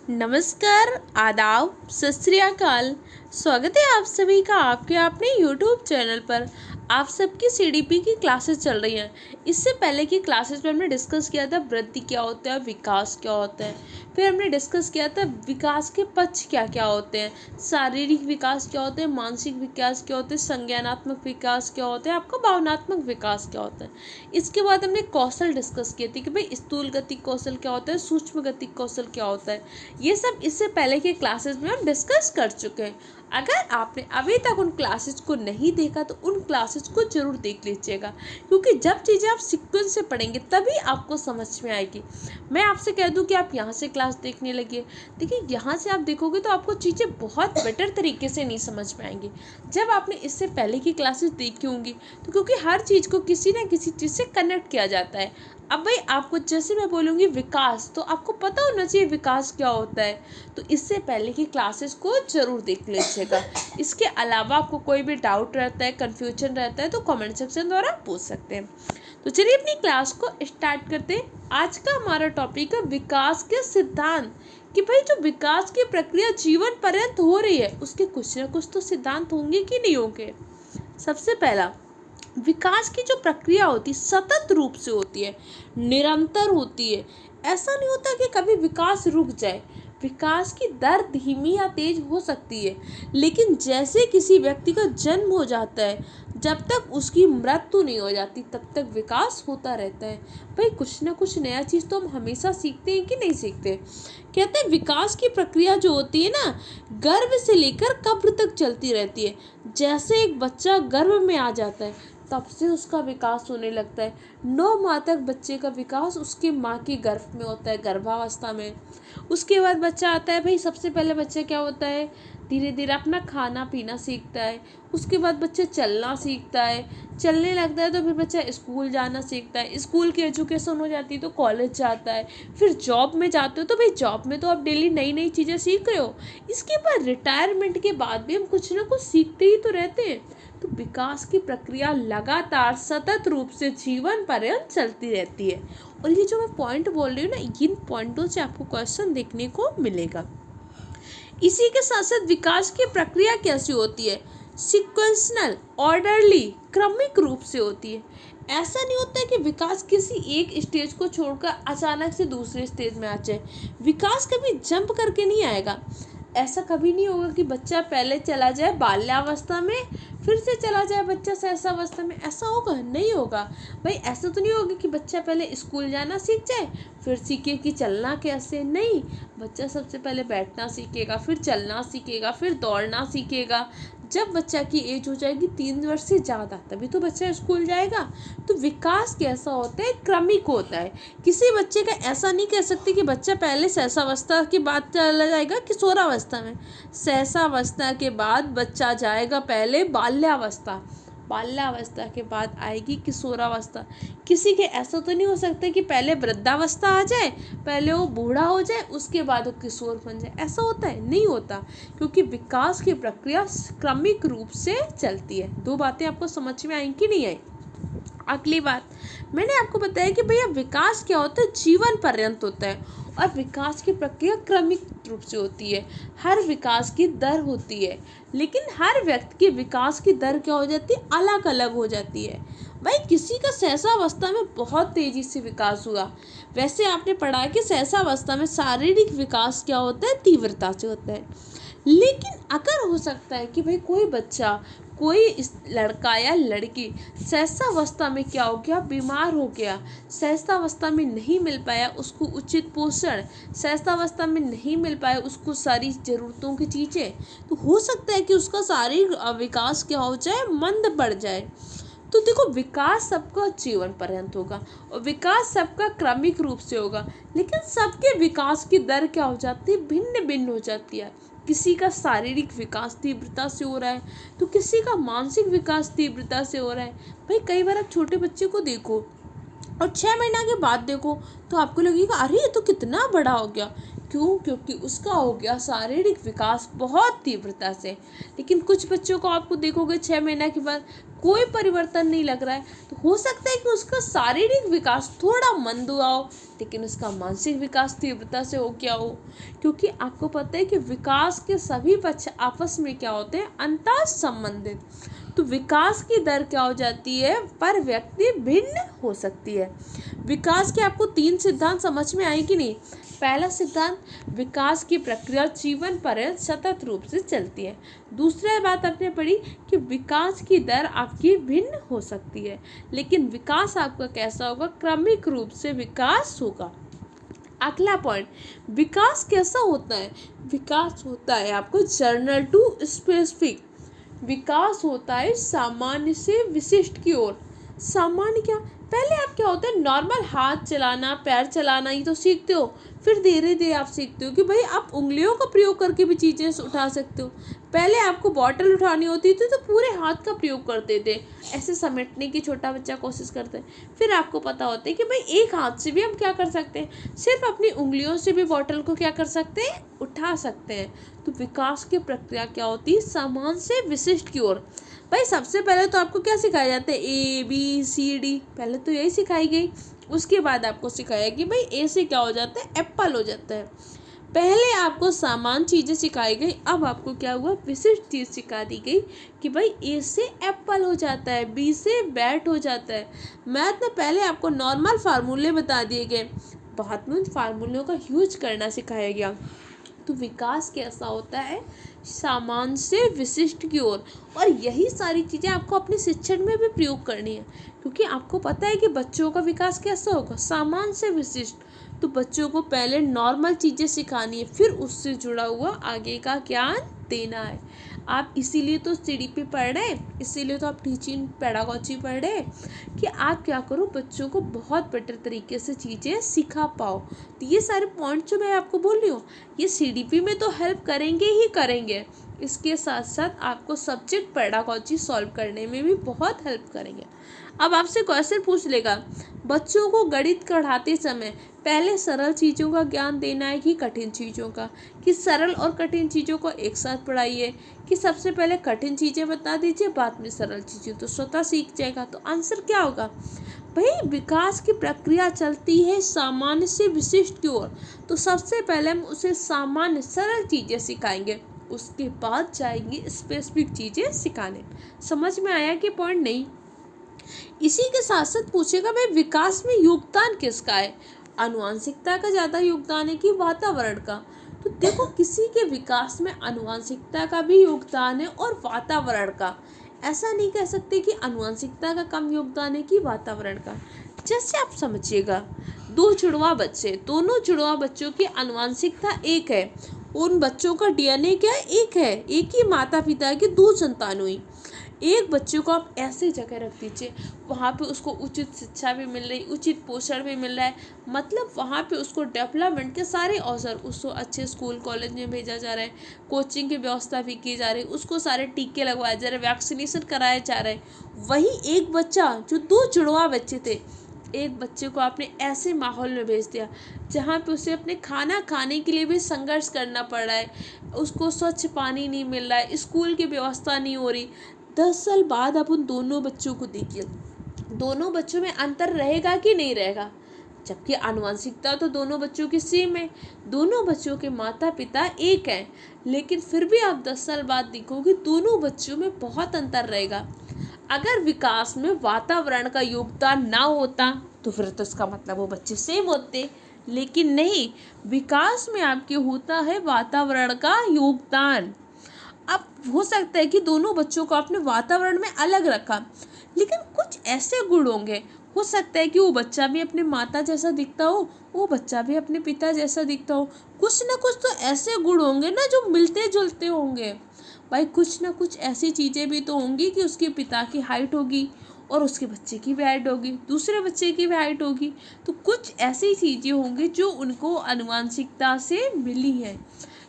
नमस्कार, आदाब, सत श्री अकाल। स्वागत है आप सभी का आपके अपने YouTube चैनल पर। आप सबकी CDP की क्लासेस चल रही हैं। इससे पहले की क्लासेस में हमने डिस्कस किया था वृद्धि क्या होता है, विकास क्या होता है। फिर हमने डिस्कस किया था विकास के पक्ष क्या क्या होते हैं, शारीरिक विकास क्या होते हैं, मानसिक विकास क्या होते हैं, संज्ञानात्मक विकास क्या होता है, आपका भावनात्मक विकास क्या होता है। इसके बाद हमने कौशल डिस्कस किए थे कि भाई स्थूल गति कौशल क्या होता है, सूक्ष्म गति कौशल क्या होता है। ये सब इससे पहले के क्लासेस में हम डिस्कस कर चुके हैं। अगर आपने अभी तक उन क्लासेस को नहीं देखा तो उन क्लासेस को जरूर देख लीजिएगा, क्योंकि जब चीज़ें आप सीक्वेंस से पढ़ेंगे तभी आपको समझ में आएगी। मैं आपसे कह दूं कि आप यहाँ से क्लास देखने लगिए, देखिए यहाँ से आप देखोगे तो आपको चीज़ें बहुत बेटर तरीके से नहीं समझ में आएंगी जब आपने इससे पहले की क्लासेस देखी होंगी। तो क्योंकि हर चीज़ को किसी न किसी चीज़ से कनेक्ट किया जाता है। अब भाई आपको जैसे मैं बोलूँगी विकास, तो आपको पता होना चाहिए विकास क्या होता है। तो इससे पहले की क्लासेस को ज़रूर देख लीजिएगा। इसके अलावा आपको कोई भी डाउट रहता है, कन्फ्यूजन रहता है तो कमेंट सेक्शन द्वारा पूछ सकते हैं। तो चलिए अपनी क्लास को स्टार्ट करते हैं। आज का हमारा टॉपिक है विकास के सिद्धांत। कि भाई जो विकास की प्रक्रिया जीवन पर्यंत हो रही है उसके कुछ ना कुछ तो सिद्धांत होंगे कि नहीं होंगे। सबसे पहला, विकास की जो प्रक्रिया होती है सतत रूप से होती है, निरंतर होती है। ऐसा नहीं होता कि कभी विकास रुक जाए। विकास की दर धीमी या तेज हो सकती है, लेकिन जैसे किसी व्यक्ति का जन्म हो जाता है, जब तक उसकी मृत्यु नहीं हो जाती तब तक विकास होता रहता है। भाई कुछ ना कुछ नया चीज़ तो हम हमेशा सीखते हैं कि नहीं सीखते। कहते हैं विकास की प्रक्रिया जो होती है ना, गर्भ से लेकर कब्र तक चलती रहती है। जैसे एक बच्चा गर्भ में आ जाता है तब से उसका विकास होने लगता है। 9 माह तक बच्चे का विकास उसके माँ के गर्भ में होता है, गर्भावस्था में। उसके बाद बच्चा आता है, भाई सबसे पहले बच्चा क्या होता है, धीरे धीरे अपना खाना पीना सीखता है। उसके बाद बच्चा चलना सीखता है, चलने लगता है तो फिर बच्चा स्कूल जाना सीखता है। स्कूल की एजुकेशन हो जाती है तो कॉलेज जाता है। फिर जॉब में जाते हो तो भाई जॉब में तो आप डेली नई नई चीज़ें सीख रहे हो। इसके बाद रिटायरमेंट के बाद भी हम कुछ ना कुछ सीखते ही तो रहते हैं। तो विकास की प्रक्रिया लगातार सतत रूप से जीवन पर्यंत चलती रहती है। और ये जो मैं पॉइंट बोल रही हूँ ना, इन पॉइंटों से आपको क्वेश्चन देखने को मिलेगा। इसी के साथ साथ विकास की प्रक्रिया कैसी होती है, सिक्वेंशनल, ऑर्डरली, क्रमिक रूप से होती है। ऐसा नहीं होता है कि विकास किसी एक स्टेज को छोड़कर अचानक से दूसरे स्टेज में आ जाए। विकास कभी जंप करके नहीं आएगा। ऐसा कभी नहीं होगा कि बच्चा पहले चला जाए बाल्यावस्था में, फिर से चला जाए बच्चा सहसावस्था में। ऐसा होगा नहीं होगा। भाई ऐसा तो नहीं होगा कि बच्चा पहले स्कूल जाना सीख जाए फिर सीखे कि चलना कैसे। नहीं, बच्चा सबसे पहले बैठना सीखेगा, फिर चलना सीखेगा, फिर दौड़ना सीखेगा। जब बच्चा की एज हो जाएगी 3 वर्ष से ज़्यादा तभी तो बच्चा स्कूल जाएगा। तो विकास कैसा होता है, क्रमिक होता है। किसी बच्चे का ऐसा नहीं कह सकते कि बच्चा पहले सहसावस्था के बाद चला जाएगा किशोरावस्था में। सहसावस्था के बाद बच्चा जाएगा पहले बाल्यावस्था, बाल्यावस्था के बाद आएगी किशोरावस्था। किसी के ऐसा तो नहीं हो सकता कि पहले वृद्धावस्था आ जाए, पहले वो बूढ़ा हो जाए, उसके बाद वो किशोर बन जाए। ऐसा होता है नहीं होता, क्योंकि विकास की प्रक्रिया क्रमिक रूप से चलती है। 2 बातें आपको समझ में आई कि नहीं आई। अगली बात, मैंने आपको बताया कि भैया विकास क्या होता है, जीवन पर्यंत होता है। और विकास की प्रक्रिया क्रमिक रूप से होती है। हर विकास की दर होती है, लेकिन हर व्यक्ति के विकास की दर क्या हो जाती है, अलग अलग हो जाती है। भाई किसी का सहसावस्था में बहुत तेजी से विकास हुआ। वैसे आपने पढ़ा कि सहसावस्था में शारीरिक विकास क्या होता है, तीव्रता से होता है। लेकिन अगर हो सकता है कि भाई कोई बच्चा, कोई लड़का या लड़की सहसावस्था में क्या हो गया, बीमार हो गया, सहसावस्था में नहीं मिल पाया उसको उचित पोषण, सहसावस्था में नहीं मिल पाया उसको सारी ज़रूरतों की चीज़ें, तो हो सकता है कि उसका शारीरिक विकास क्या हो जाए, मंद पड़ जाए। तो देखो विकास सबका जीवन पर्यंत होगा और विकास सबका क्रमिक रूप से होगा, लेकिन सबके विकास की दर क्या हो जाती है, भिन्न भिन्न हो जाती है। किसी का शारीरिक विकास तीव्रता से हो रहा है तो किसी का मानसिक विकास तीव्रता से हो रहा है। भाई कई बार आप छोटे बच्चे को देखो और 6 महीना के बाद देखो तो आपको लगेगा अरे ये तो कितना बड़ा हो गया। क्यों? क्योंकि उसका हो गया शारीरिक विकास बहुत तीव्रता से। लेकिन कुछ बच्चों को आपको देखोगे 6 महीना के बाद कोई परिवर्तन नहीं लग रहा है, तो हो सकता है कि उसका शारीरिक विकास थोड़ा मंद हुआ हो, लेकिन उसका मानसिक विकास तीव्रता से हो क्या हो। क्योंकि आपको पता है कि विकास के सभी पक्ष आपस में क्या होते हैं, अंतर संबंधित। तो विकास की दर क्या हो जाती है, पर व्यक्ति भिन्न हो सकती है। विकास के आपको 3 सिद्धांत समझ में आए कि नहीं। पहला सिद्धांत, विकास की प्रक्रिया जीवन पर्यंत सतत रूप से चलती है। दूसरी बात आपने पढ़ी कि विकास की दर आपकी भिन्न हो सकती है, लेकिन विकास आपका कैसा होगा, क्रमिक रूप से विकास होगा। अगला पॉइंट, विकास कैसा होता है, विकास होता है आपको जर्नल टू स्पेसिफिक। विकास होता है सामान्य से विशिष्ट की ओर। सामान्य क्या, पहले आप क्या होता है, नॉर्मल हाथ चलाना पैर चलाना ही तो सीखते हो, फिर धीरे धीरे आप सीखते हो कि भाई आप उंगलियों का प्रयोग करके भी चीज़ें उठा सकते हो। पहले आपको बॉटल उठानी होती थी तो पूरे हाथ का प्रयोग करते थे, ऐसे समेटने की छोटा बच्चा कोशिश करता है। फिर आपको पता होता है कि भाई एक हाथ से भी हम क्या कर सकते हैं, सिर्फ अपनी उंगलियों से भी बॉटल को क्या कर सकते हैं, उठा सकते हैं। तो विकास की प्रक्रिया क्या होती है, सामान्य से विशिष्ट की ओर। भाई सबसे पहले तो आपको क्या सिखाया जाता है, ABCD, पहले तो यही सिखाई गई। उसके बाद आपको सिखाया कि भाई ए से क्या हो जाता है, एप्पल हो जाता है। पहले आपको सामान्य चीज़ें सिखाई गई, अब आपको क्या हुआ, विशिष्ट चीज़ सिखा दी गई कि भाई ए से एप्पल हो जाता है, बी से बैट हो जाता है। मैथ में पहले आपको नॉर्मल फार्मूले बता दिए गए, बाद में उन फार्मूलों का यूज करना सिखाया गया। तो विकास कैसा होता है, सामान्य से विशिष्ट की ओर। और यही सारी चीज़ें आपको अपने शिक्षण में भी प्रयोग करनी है, क्योंकि आपको पता है कि बच्चों का विकास कैसा होगा, सामान्य से विशिष्ट। तो बच्चों को पहले नॉर्मल चीज़ें सिखानी है, फिर उससे जुड़ा हुआ आगे का ज्ञान देना है। आप इसीलिए तो CDP पढ़ रहे हैं, इसीलिए तो आप टीचिंग पेडागोजी पढ़ रहे हैं कि आप क्या करो, बच्चों को बहुत बेटर तरीके से चीज़ें सिखा पाओ। तो ये सारे पॉइंट जो मैं आपको बोल रही हूँ, ये CDP में तो हेल्प करेंगे ही करेंगे, इसके साथ साथ आपको सब्जेक्ट पेडागोजी सॉल्व करने में भी बहुत हेल्प करेंगे। अब आपसे क्वेश्चन पूछ लेगा, बच्चों को गणित पढ़ाते समय पहले सरल चीज़ों का ज्ञान देना है कि कठिन चीज़ों का, कि सरल और कठिन चीज़ों को एक साथ पढ़ाइए, कि सबसे पहले कठिन चीज़ें बता दीजिए बाद में सरल चीज़ें, तो स्वतः सीख जाएगा। तो आंसर क्या होगा, भाई विकास की प्रक्रिया चलती है सामान्य से विशिष्ट की ओर। तो सबसे पहले हम उसे सामान्य सरल चीज़ें सिखाएंगे, उसके बाद जाएंगे स्पेसिफिक चीज़ें सिखाने। समझ में आया कि पॉइंट नहीं। इसी के साथ साथ पूछेगा, भाई विकास में योगदान किसका है, आनुवंशिकता का ज़्यादा योगदान है कि वातावरण का। तो देखो, किसी के विकास में आनुवंशिकता का भी योगदान है और वातावरण का। ऐसा नहीं कह सकते कि आनुवंशिकता का कम योगदान है कि वातावरण का। जैसे आप समझिएगा, दो जुड़वा बच्चे, दोनों जुड़वा बच्चों की आनुवंशिकता एक है, उन बच्चों का DNA क्या है, एक है, एक ही माता पिता की दो संतान हुई। एक बच्चे को आप ऐसी जगह रख दीजिए, वहाँ पे उसको उचित शिक्षा भी मिल रही, उचित पोषण भी मिल रहा है, मतलब वहाँ पे उसको डेवलपमेंट के सारे अवसर, उसको अच्छे स्कूल कॉलेज में भेजा जा रहा है, कोचिंग की व्यवस्था भी की जा रही, उसको सारे टीके लगवाए जा रहे, वैक्सीनेशन कराए जा रहे। वही एक बच्चा, जो दो जुड़वा बच्चे थे, एक बच्चे को आपने ऐसे माहौल में भेज दिया जहाँ पे उसे अपने खाना खाने के लिए भी संघर्ष करना पड़ रहा है, उसको स्वच्छ पानी नहीं मिल रहा है, स्कूल की व्यवस्था नहीं हो रही। 10 साल बाद आप उन दोनों बच्चों को देखिए, दोनों बच्चों में अंतर रहेगा कि नहीं रहेगा, जबकि आनुवंशिकता तो दोनों बच्चों की सेम है, दोनों बच्चों के माता पिता एक हैं, लेकिन फिर भी आप 10 साल बाद देखोगे दोनों बच्चों में बहुत अंतर रहेगा। अगर विकास में वातावरण का योगदान ना होता तो फिर तो इसका मतलब वो बच्चे सेम होते, लेकिन नहीं, विकास में आपके होता है वातावरण का योगदान। अब हो सकता है कि दोनों बच्चों को आपने वातावरण में अलग रखा, लेकिन कुछ ऐसे गुण होंगे, हो सकता है कि वो बच्चा भी अपने माता जैसा दिखता हो, वो बच्चा भी अपने पिता जैसा दिखता हो, कुछ ना कुछ तो ऐसे गुण होंगे ना जो मिलते जुलते होंगे। भाई कुछ ना कुछ ऐसी चीज़ें भी तो होंगी कि उसके पिता की हाइट होगी और उसके बच्चे की भी हाइट होगी, दूसरे बच्चे की भी हाइट होगी, तो कुछ ऐसी चीज़ें होंगी जो उनको आनुवंशिकता से मिली है।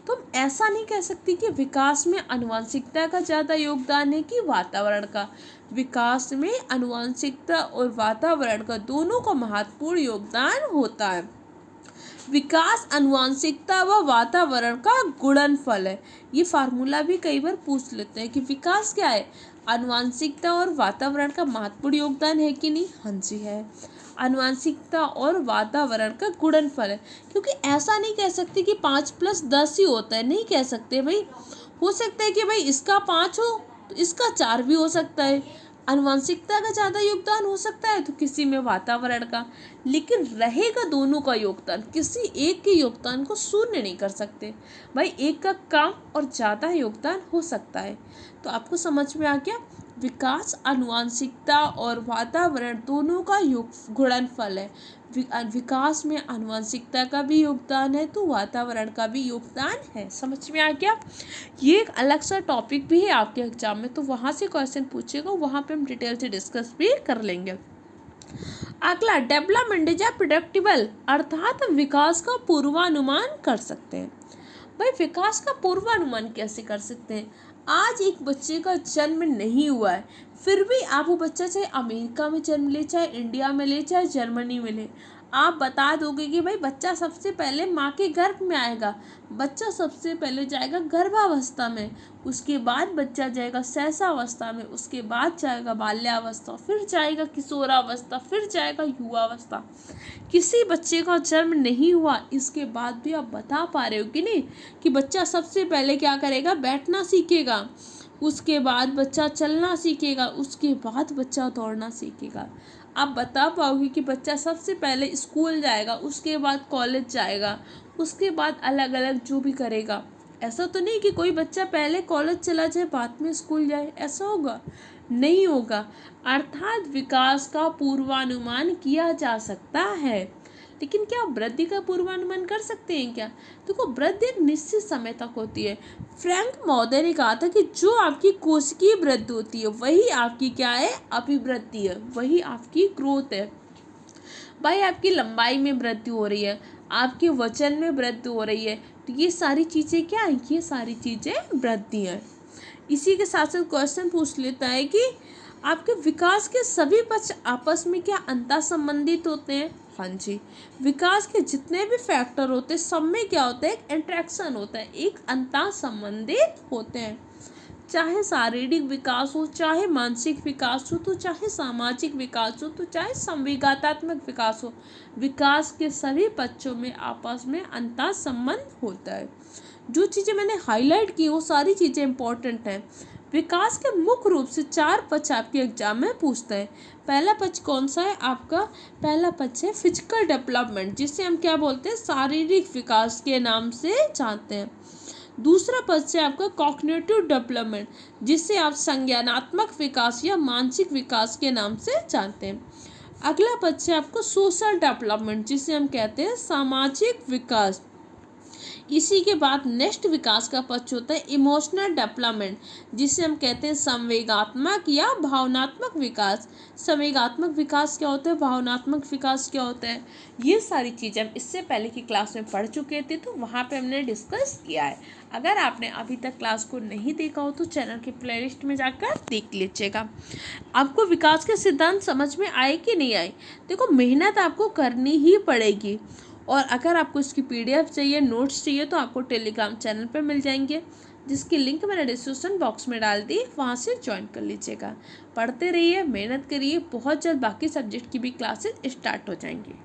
तो हम ऐसा नहीं कह सकते कि विकास में आनुवंशिकता का ज़्यादा योगदान है कि वातावरण का। विकास में आनुवंशिकता और वातावरण का दोनों का महत्वपूर्ण योगदान होता है। विकास आनुवंशिकता व वातावरण का गुणनफल है। ये फार्मूला भी कई बार पूछ लेते हैं कि विकास क्या है, आनुवंशिकता और वातावरण का महत्वपूर्ण योगदान है कि नहीं? हाँ जी है। आनुवंशिकता और वातावरण का गुणनफल है, क्योंकि ऐसा नहीं कह सकते कि 5+10 ही होता है, नहीं कह सकते भाई। हो सकता है कि भाई इसका 5 हो तो इसका 4 भी हो सकता है। आनुवंशिकता का ज़्यादा योगदान हो सकता है तो किसी में वातावरण का, लेकिन रहेगा दोनों का योगदान। किसी एक के योगदान को शून्य नहीं कर सकते भाई, एक का कम और ज़्यादा योगदान हो सकता है। तो आपको समझ में आ गया, विकास आनुवंशिकता और वातावरण दोनों का गुणनफल है। विकास में आनुवंशिकता का भी योगदान है तो वातावरण का भी योगदान है। समझ में आ गया। ये एक अलग सा टॉपिक भी है आपके एग्जाम में, तो वहाँ से क्वेश्चन पूछेगा, वहाँ पे हम डिटेल से डिस्कस भी कर लेंगे। अगला, डेवलपमेंट इज प्रेडिक्टेबल, अर्थात विकास का पूर्वानुमान कर सकते हैं। भाई विकास का पूर्वानुमान कैसे कर सकते हैं? आज एक बच्चे का जन्म नहीं हुआ है, फिर भी आप वो बच्चा चाहे अमेरिका में जन्म ले, चाहे इंडिया में ले, चाहे जर्मनी में ले, आप बता दोगे कि भाई बच्चा सबसे पहले माँ के गर्भ में आएगा, बच्चा सबसे पहले जाएगा गर्भावस्था में, उसके बाद बच्चा जाएगा शैशवावस्था में, उसके बाद जाएगा बाल्यावस्था, फिर जाएगा किशोरावस्था, फिर जाएगा युवावस्था। किसी बच्चे का जन्म नहीं हुआ, इसके बाद भी आप बता पा रहे हो कि नहीं कि बच्चा सबसे पहले क्या करेगा? बैठना सीखेगा, उसके बाद बच्चा चलना सीखेगा, उसके बाद बच्चा दौड़ना सीखेगा। आप बता पाओगे कि बच्चा सबसे पहले स्कूल जाएगा, उसके बाद कॉलेज जाएगा, उसके बाद अलग अलग जो भी करेगा। ऐसा तो नहीं कि कोई बच्चा पहले कॉलेज चला जाए बाद में स्कूल जाए, ऐसा होगा? नहीं होगा। अर्थात विकास का पूर्वानुमान किया जा सकता है, लेकिन क्या वृद्धि का पूर्वानुमान कर सकते हैं क्या? देखो, वृद्धि एक निश्चित समय तक होती है। फ्रैंक महोदय ने कहा था कि जो आपकी कोशिकीय वृद्धि होती है वही आपकी क्या है? अभिवृद्धि है, वही आपकी ग्रोथ है। भाई आपकी लंबाई में वृद्धि हो रही है, आपके वजन में वृद्धि हो रही है, तो ये सारी चीज़ें क्या है? ये सारी चीज़ें वृद्धि हैं। इसी के साथ साथ क्वेश्चन पूछ लेता है कि आपके विकास के सभी पक्ष आपस में क्या अंतर संबंधित होते हैं? हाँ जी, विकास के जितने भी फैक्टर होते हैं सब में क्या होता है? एक इंट्रैक्शन होता है, एक अंतर संबंधित होते हैं। चाहे शारीरिक विकास हो, चाहे मानसिक विकास हो, तो चाहे सामाजिक विकास हो, तो चाहे संवेगात्मक विकास हो, विकास के सभी पक्षों में आपस में अंतर संबंध होता है। जो चीज़ें मैंने हाईलाइट की वो सारी चीज़ें इंपॉर्टेंट हैं। विकास के मुख्य रूप से 4 पक्ष आपके एग्जाम में पूछते हैं। पहला पक्ष कौन सा है आपका? पहला पक्ष है फिजिकल डेवलपमेंट, जिसे हम क्या बोलते हैं? शारीरिक विकास के नाम से जानते हैं। दूसरा पक्ष है आपका कॉग्निटिव डेवलपमेंट, जिसे आप संज्ञानात्मक विकास या मानसिक विकास के नाम से जानते हैं। अगला पक्ष है आपका सोशल डेवलपमेंट, जिसे हम कहते हैं सामाजिक विकास। इसी के बाद नेक्स्ट विकास का पक्ष होता है इमोशनल डेवलपमेंट, जिसे हम कहते हैं संवेगात्मक या भावनात्मक विकास। संवेगात्मक विकास क्या होता है? भावनात्मक विकास क्या होता है? ये सारी चीज़ें हम इससे पहले की क्लास में पढ़ चुके थे, तो वहाँ पे हमने डिस्कस किया है। अगर आपने अभी तक क्लास को नहीं देखा हो तो चैनल की प्लेलिस्ट में जाकर देख लीजिएगा। आपको विकास के सिद्धांत समझ में आए कि नहीं आए? देखो, मेहनत आपको करनी ही पड़ेगी, और अगर आपको इसकी PDF चाहिए, नोट्स चाहिए, तो आपको टेलीग्राम चैनल पर मिल जाएंगे, जिसकी लिंक मैंने डिस्क्रिप्शन बॉक्स में डाल दी, वहाँ से ज्वाइन कर लीजिएगा। पढ़ते रहिए, मेहनत करिए, बहुत जल्द बाकी सब्जेक्ट की भी क्लासेस स्टार्ट हो जाएंगी।